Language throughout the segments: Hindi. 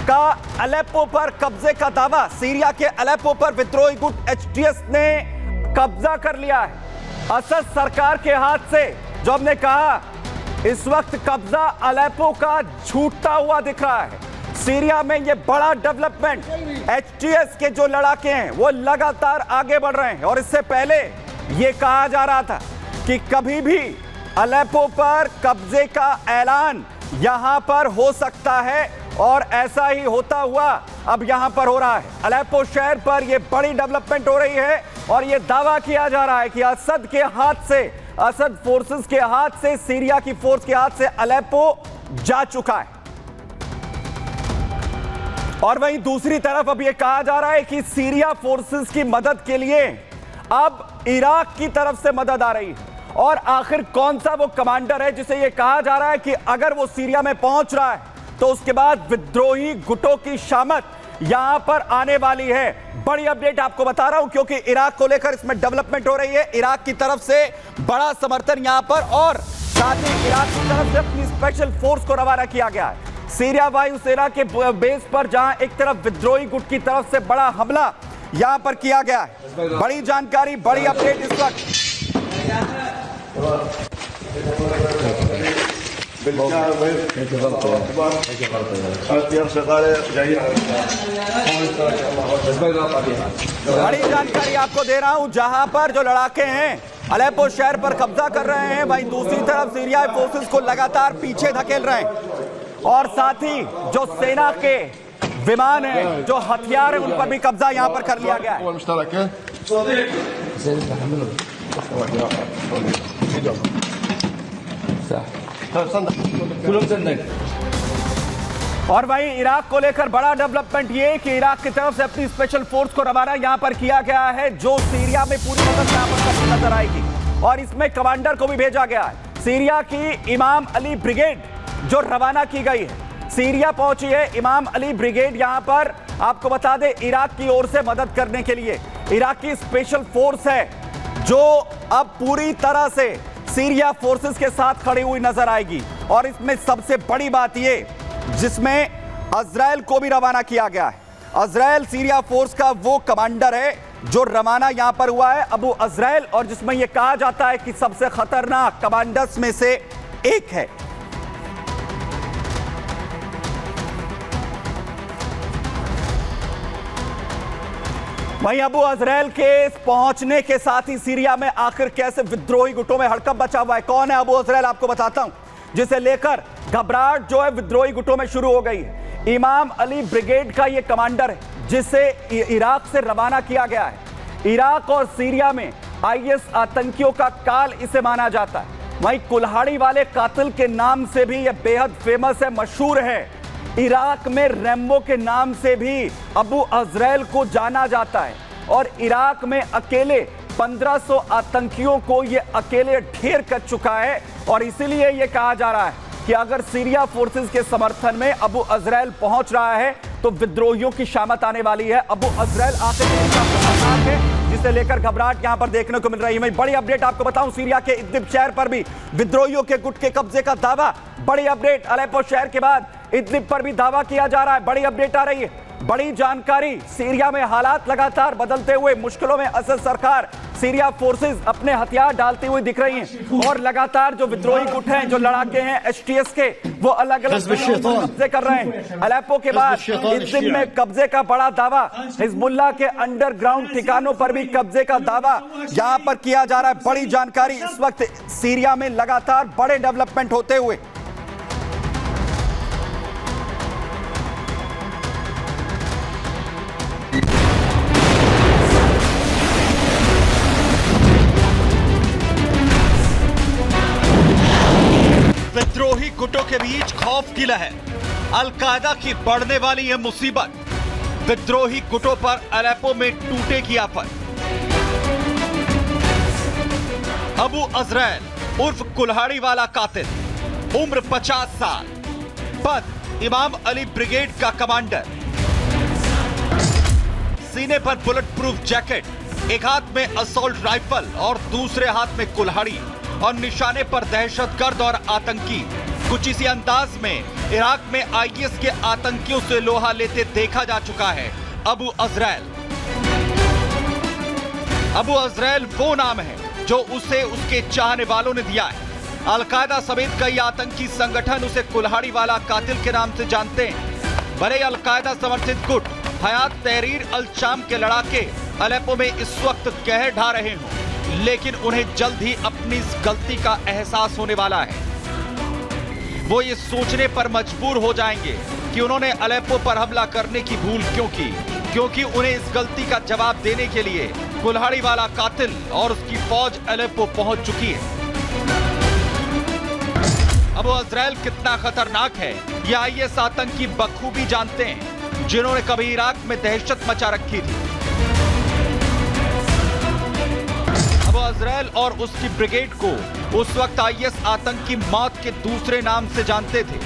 का अलेप्पो पर कब्जे का दावा। सीरिया के अलेप्पो पर विद्रोही गुट एचटीएस ने कब्जा कर लिया है असद सरकार के हाथ से। जो हमने कहा, इस वक्त कब्जा अलेप्पो का छूटता हुआ दिख रहा है। सीरिया में यह बड़ा डेवलपमेंट, एचटीएस के जो लड़ाके हैं वो लगातार आगे बढ़ रहे हैं। और इससे पहले यह कहा जा रहा था कि कभी भी अलेप्पो पर कब्जे का ऐलान यहां पर हो सकता है, और ऐसा ही होता हुआ अब यहां पर हो रहा है। अलेप्पो शहर पर यह बड़ी डेवलपमेंट हो रही है और यह दावा किया जा रहा है कि असद के हाथ से, असद फोर्सेस के हाथ से, सीरिया की फोर्स के हाथ से अलेप्पो जा चुका है। और वहीं दूसरी तरफ अब यह कहा जा रहा है कि सीरिया फोर्सेस की मदद के लिए अब इराक की तरफ से मदद आ रही है। और आखिर कौन सा वो कमांडर है जिसे यह कहा जा रहा है कि अगर वो सीरिया में पहुंच रहा है तो उसके बाद विद्रोही गुटों की शामत यहां पर आने वाली है। बड़ी अपडेट आपको बता रहा हूं क्योंकि इराक को लेकर इसमें डेवलपमेंट हो रही है। इराक की तरफ से बड़ा समर्थन यहां पर, और साथ ही इराक की तरफ से अपनी स्पेशल फोर्स को रवाना किया गया है सीरिया वायुसेना के बेस पर, जहां एक तरफ विद्रोही गुट की तरफ से बड़ा हमला यहां पर किया गया है। बड़ी जानकारी, बड़ी अपडेट इस वक्त। बड़ी जानकारी आपको दे रहा हूं, जहां पर जो लड़ाके हैं अलेप्पो शहर पर कब्जा कर रहे हैं, वहीं दूसरी तरफ सीरियाई फोर्सेस को लगातार पीछे धकेल रहे हैं। और साथ ही जो सेना के विमान हैं, जो हथियार हैं, उन पर भी कब्जा यहां पर कर लिया गया है। और वहीं इराक को लेकर बड़ा डेवलपमेंट ये कि इराक की तरफ से अपनी स्पेशल फोर्स को रवाना यहां पर किया गया है, जो सीरिया में पूरी मदद यहां पर करती नजर आएगी। और इसमें कमांडर को भी भेजा गया है। सीरिया की इमाम अली ब्रिगेड जो रवाना की गई है, सीरिया पहुंची है इमाम अली ब्रिगेड यहां पर। आपको बता दें, इराक की ओर से मदद करने के लिए इराक की स्पेशल फोर्स है, जो अब पूरी तरह से सीरिया फोर्सेस के साथ खड़ी हुई नजर आएगी। और इसमें सबसे बड़ी बात यह, जिसमें इजराइल को भी रवाना किया गया है। इजराइल सीरिया फोर्स का वो कमांडर है जो रवाना यहां पर हुआ है, अबू इजराइल, और जिसमें यह कहा जाता है कि सबसे खतरनाक कमांडर्स में से एक है। वहीं अबू इजराइल के पहुंचने के साथ ही सीरिया में आखिर कैसे विद्रोही गुटों में हड़कंप बचा हुआ है। कौन है अबू इजराइल, आपको बताता हूं, जिसे लेकर घबराहट जो है विद्रोही गुटों में शुरू हो गई है। इमाम अली ब्रिगेड का यह कमांडर है, जिसे इराक से रवाना किया गया है। इराक और सीरिया में आईएस आतंकियों का काल इसे माना जाता है। वहीं कुल्हाड़ी वाले कातिल के नाम से भी यह बेहद फेमस है, मशहूर है। इराक में रैम्बो के नाम से भी अबू इजराइल को जाना जाता है। और इराक में अकेले 1500 आतंकियों को यह अकेले ढेर कर चुका है। और इसीलिए यह कहा जा रहा है कि अगर सीरिया फोर्सेस के समर्थन में अबू इजराइल पहुंच रहा है तो विद्रोहियों की शामत आने वाली है। अबू इजराइल आखिर खतरनाक है, जिसे लेकर घबराहट यहां पर देखने को मिल रही है। बड़ी अपडेट आपको बताऊं, सीरिया के इदलिब शहर पर भी विद्रोहियों के गुट के कब्जे का दावा। बड़ी अपडेट, अलेप्पो शहर के बाद इदलिब पर भी दावा किया जा रहा है। बड़ी अपडेट आ रही है, बड़ी जानकारी। सीरिया में हालात लगातार बदलते हुए, मुश्किलों में असद सरकार, सीरिया फोर्सेस अपने हथियार डालती हुई दिख रही हैं। और लगातार जो विद्रोही गुट हैं, जो लड़ाके हैं एचटीएस के, वो अलग अलग कब्जे कर रहे हैं। अलेप्पो के बाद इदलिब में कब्जे का बड़ा दावा, हिजबुल्लाह के अंडरग्राउंड ठिकानों पर भी कब्जे का दावा यहां पर किया जा रहा है। बड़ी जानकारी इस वक्त सीरिया में लगातार बड़े डेवलपमेंट होते हुए। विद्रोही गुटों के बीच खौफ की लहर, अल-कायदा की बढ़ने वाली है मुसीबत। विद्रोही गुटों पर अलेप्पो में टूटेगी आफत। अबू इजराइल उर्फ कुल्हाड़ी वाला कातिल, उम्र 50 साल, पद इमाम अली ब्रिगेड का कमांडर, सीने पर बुलेट प्रूफ जैकेट, एक हाथ में असॉल्ट राइफल और दूसरे हाथ में कुल्हाड़ी, और निशाने पर दहशतगर्द और आतंकी। कुछ इसी अंदाज में इराक में आईएस के आतंकियों से लोहा लेते देखा जा चुका है अबू अजरैल। अबू अजरैल वो नाम है जो उसे उसके चाहने वालों ने दिया है। अलकायदा समेत कई आतंकी संगठन उसे कुल्हाड़ी वाला कातिल के नाम से जानते हैं। भले अलकायदा समर्थित गुट हयात तहरीर अल शाम के लड़ाके अलेप्पो में इस वक्त कहर ढा रहे हों, लेकिन उन्हें जल्द ही अपनी इस गलती का एहसास होने वाला है। वो ये सोचने पर मजबूर हो जाएंगे कि उन्होंने अलेप्पो पर हमला करने की भूल क्यों की, क्योंकि उन्हें इस गलती का जवाब देने के लिए कुल्हाड़ी वाला कातिल और उसकी फौज अलेप्पो पहुंच चुकी है। अबू अजरैल कितना खतरनाक है ये आईएस आतंकी बखूबी जानते हैं, जिन्होंने कभी इराक में दहशत मचा रखी थी। अबू अजरैल और उसकी ब्रिगेड को उस वक्त आईएस आतंकी मौत के दूसरे नाम से जानते थे।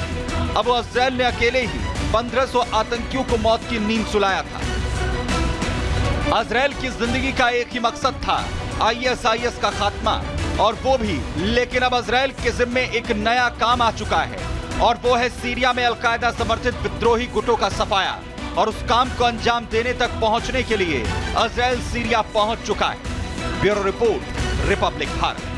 अबू अजरैल ने अकेले ही 1500 आतंकियों को मौत की नींद सुलाया था। अजरैल की जिंदगी का एक ही मकसद था, आईएस का खात्मा, और वो भी। लेकिन अब अजरैल के जिम्मे एक नया काम आ चुका है, और वो है सीरिया में अलकायदा समर्थित विद्रोही गुटों का सफाया। और उस काम को अंजाम देने तक पहुंचने के लिए अजरैल सीरिया पहुंच चुका है। Bureau report, Republic Bharat.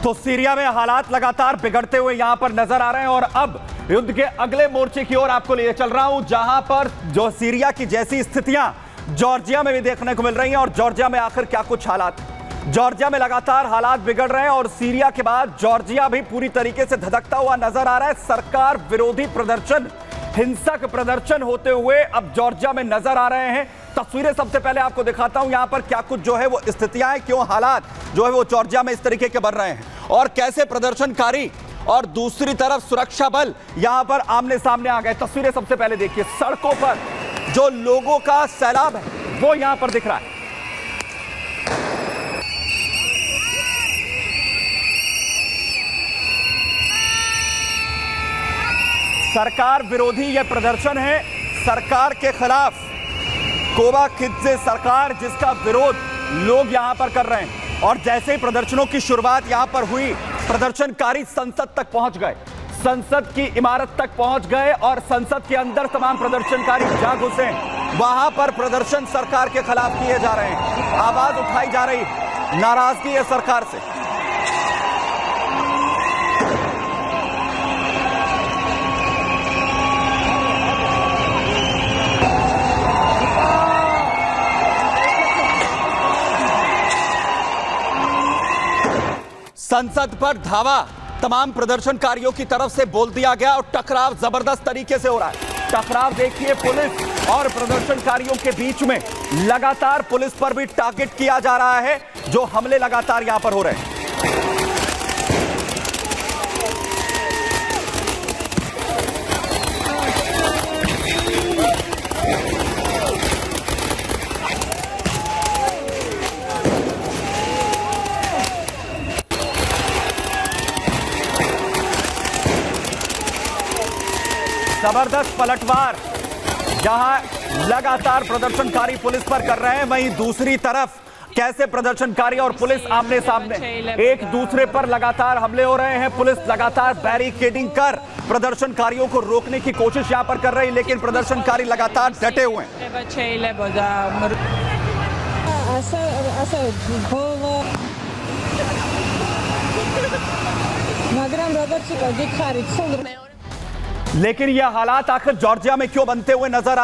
तो सीरिया में हालात लगातार बिगड़ते हुए यहां पर नजर आ रहे हैं, और अब युद्ध के अगले मोर्चे की ओर आपको ले चल रहा हूं, जहां पर जो सीरिया की जैसी स्थितियां जॉर्जिया में भी देखने को मिल रही हैं। और जॉर्जिया में आखिर क्या कुछ हालात, जॉर्जिया में लगातार हालात बिगड़ रहे हैं, और सीरिया के बाद जॉर्जिया भी पूरी तरीके से धधकता हुआ नजर आ रहा है। सरकार विरोधी प्रदर्शन, हिंसक प्रदर्शन होते हुए अब जॉर्जिया में नजर आ रहे हैं। तस्वीरें सबसे पहले आपको दिखाता हूं, यहां पर क्या कुछ जो है वो स्थितियां हैं, क्यों हालात जो है वो जॉर्जिया में इस तरीके के बन रहे हैं, और कैसे प्रदर्शनकारी और दूसरी तरफ सुरक्षा बल यहां पर आमने सामने आ गए। तस्वीरें सबसे पहले देखिए, सड़कों पर जो लोगों का सैलाब है वो यहां पर दिख रहा है। सरकार विरोधी यह प्रदर्शन है, सरकार के खिलाफ कोबा खिद से सरकार जिसका विरोध लोग यहां पर कर रहे हैं। और जैसे ही प्रदर्शनों की शुरुआत यहां पर हुई, प्रदर्शनकारी संसद तक पहुंच गए, संसद की इमारत तक पहुंच गए, और संसद के अंदर तमाम प्रदर्शनकारी जा घुसे। वहां पर प्रदर्शन सरकार के खिलाफ किए जा रहे हैं, आवाज उठाई जा रही है, नाराजगी है सरकार से। संसद पर धावा तमाम प्रदर्शनकारियों की तरफ से बोल दिया गया, और टकराव जबरदस्त तरीके से हो रहा है। टकराव देखिए, पुलिस और प्रदर्शनकारियों के बीच में लगातार पुलिस पर भी टारगेट किया जा रहा है, जो हमले लगातार यहां पर हो रहे हैं। जबरदस्त पलटवार जहां लगातार प्रदर्शनकारी पुलिस पर कर रहे हैं, वहीं दूसरी तरफ कैसे प्रदर्शनकारी और पुलिस आमने सामने एक दूसरे पर लगातार हमले हो रहे हैं। पुलिस लगातार बैरिकेडिंग कर प्रदर्शनकारियों को रोकने की कोशिश यहां पर कर रही है, लेकिन प्रदर्शनकारी लगातार डटे हुए हैं। लेकिन यह हालात आखिर जॉर्जिया में क्यों बनते हुए नजर आ